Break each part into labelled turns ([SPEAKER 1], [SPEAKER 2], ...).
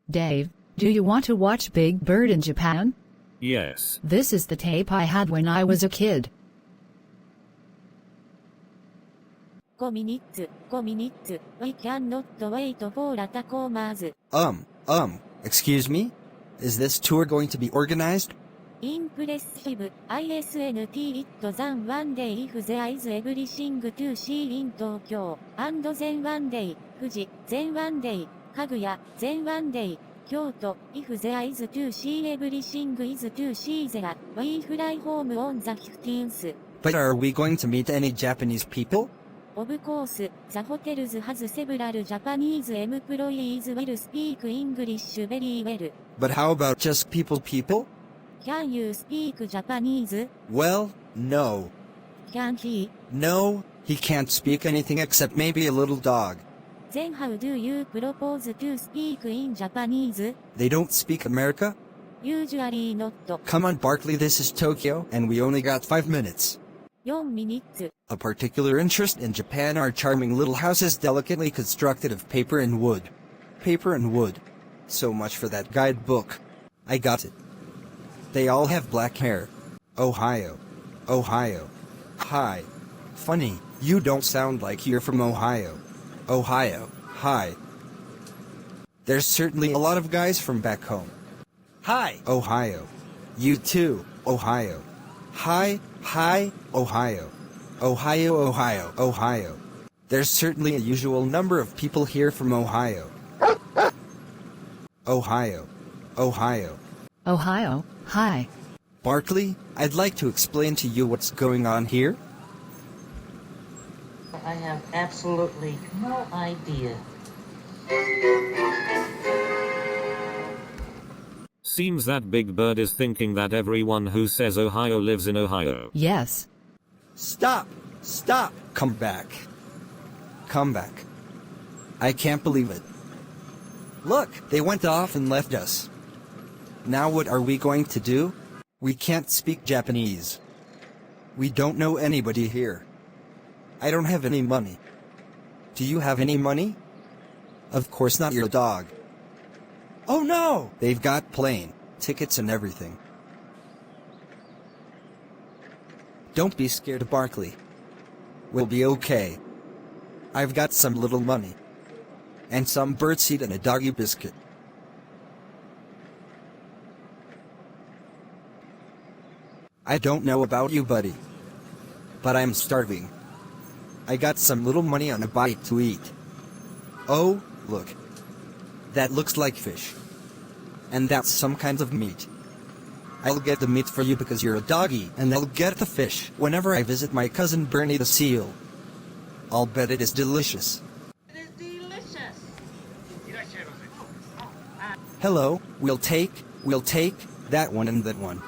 [SPEAKER 1] Dave, do you want to watch Big Bird in Japan?
[SPEAKER 2] Yes.
[SPEAKER 1] This is the tape I had when I was a kid.
[SPEAKER 3] 5 minutes, 5 minutes, we cannot wait for the Tacomers.
[SPEAKER 4] Excuse me? Is this tour going to be organized?
[SPEAKER 3] Impressive, isn't it than one day if there is everything to see in Tokyo, and then one day, Fuji, then one day, Kaguya, then one day, Kyoto, if there is to see everything is to see there, we fly home on the 15th.
[SPEAKER 4] But are we going to meet any Japanese people?
[SPEAKER 3] Of course, the hotels has several Japanese employees will speak English very well.
[SPEAKER 4] But how about just people?
[SPEAKER 3] Can you speak Japanese?
[SPEAKER 4] Well, no.
[SPEAKER 3] Can he?
[SPEAKER 4] No, he can't speak anything except maybe a little dog.
[SPEAKER 3] Then how do you propose to speak in Japanese?
[SPEAKER 4] They don't speak America?
[SPEAKER 3] Usually not.
[SPEAKER 4] Come on, Barkley, this is Tokyo, and we only got 5 minutes.
[SPEAKER 3] 4 minutes.
[SPEAKER 4] A particular interest in Japan are charming little houses delicately constructed of paper and wood. Paper and wood. So much for that guidebook. I got it. They all have black hair. Ohio. Ohio. Hi. Funny, you don't sound like you're from Ohio. Ohio. Hi. There's certainly a lot of guys from back home. Hi. Ohio. You too, Ohio. Hi, Ohio. Ohio. There's certainly a usual number of people here from Ohio. Ohio.
[SPEAKER 1] Ohio, hi.
[SPEAKER 4] Barkley, I'd like to explain to you what's going on here.
[SPEAKER 5] I have absolutely no idea.
[SPEAKER 2] Seems that Big Bird is thinking that everyone who says Ohio lives in Ohio.
[SPEAKER 1] Yes.
[SPEAKER 4] Stop! Come back. I can't believe it. Look, they went off and left us. Now what are we going to do? We can't speak Japanese. We don't know anybody here. I don't have any money. Do you have any money? Of course not, your dog. Oh no! They've got plane tickets and everything. Don't be scared, Barkley. We'll be okay. I've got some little money. And some birdseed and a doggy biscuit. I don't know about you, buddy, but I'm starving. I got some little money on a bite to eat. Oh, look. That looks like fish. And that's some kind of meat. I'll get the meat for you because you're a doggy, and I'll get the fish whenever I visit my cousin Bernie the seal. I'll bet it is delicious.
[SPEAKER 5] It is delicious.
[SPEAKER 4] Hello, we'll take that one and that one.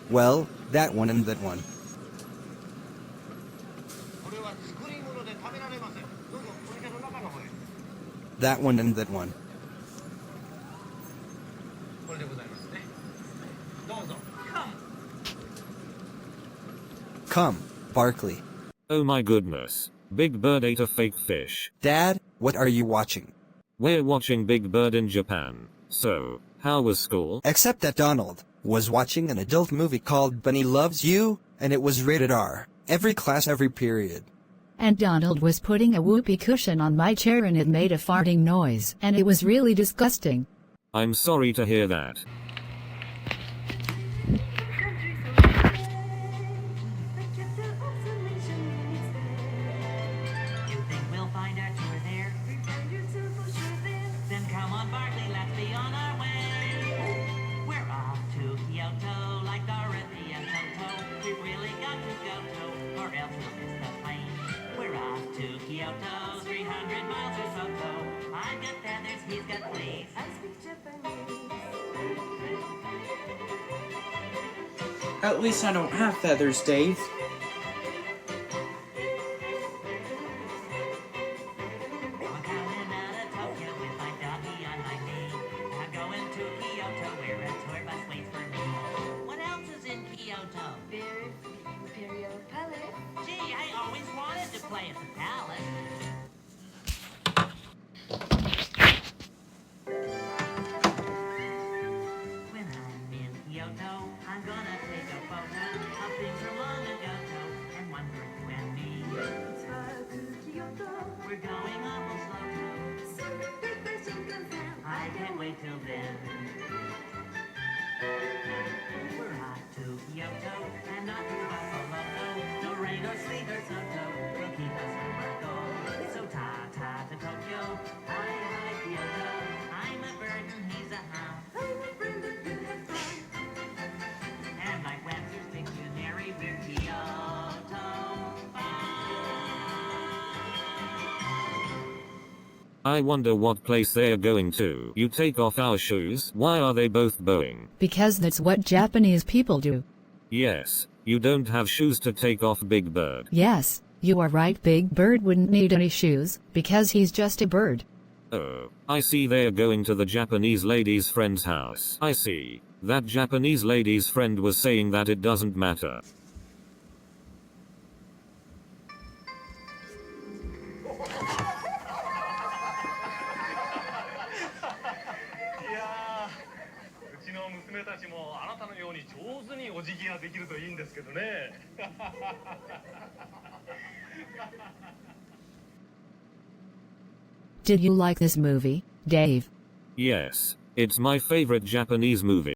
[SPEAKER 4] Well, that one and that one. That one and that one. Come, Barkley.
[SPEAKER 2] Oh my goodness. Big Bird ate a fake fish.
[SPEAKER 4] Dad, what are you watching?
[SPEAKER 2] We're watching Big Bird in Japan. So, how was school?
[SPEAKER 4] Except that Donald was watching an adult movie called Bunny Loves You, and it was rated R. Every class, every period.
[SPEAKER 1] And Donald was putting a whoopee cushion on my chair and it made a farting noise, and it was really disgusting.
[SPEAKER 2] I'm sorry to hear that.
[SPEAKER 5] You think we'll find out you were there? Then come on, Barkley, let's be on our way. We're off to Kyoto like Dorothy and Toto. We've really got to go to, or else we'll miss the plane. We're off to Kyoto, 300 miles or so. I've got feathers, he's got fleas. I speak Japanese.
[SPEAKER 6] At least I don't have feathers, Dave.
[SPEAKER 5] I'm coming out of Tokyo with my doggy on my knee. I'm Kyoto, where a tour bus waits for me. What else is in Kyoto?
[SPEAKER 7] Imperial Palace.
[SPEAKER 5] Gee, I always wanted to play at the palace. When I'm in Kyoto, I'm gonna take a photo of things from long ago and one for you and me. We're going awful slow. I can't wait till then. We're off to Kyoto and not to Buffalo. No rain or sleet or Soto will keep us from our goal. So ta-ta to Tokyo, hi Kyoto. I'm a bird and he's a hound. And like Webster's dictionary, we're Kyoto
[SPEAKER 2] I wonder what place they're going to. You take off our shoes. Why are they both bowing?
[SPEAKER 1] Because that's what Japanese people do.
[SPEAKER 2] Yes, you don't have shoes to take off, Big Bird.
[SPEAKER 1] Yes, you are right. Big Bird wouldn't need any shoes, because he's just a bird.
[SPEAKER 2] Oh, I see they're going to the Japanese lady's friend's house. I see. That Japanese lady's friend was saying that it doesn't matter.
[SPEAKER 1] Did you like this movie, Dave?
[SPEAKER 2] Yes, it's my favorite Japanese movie.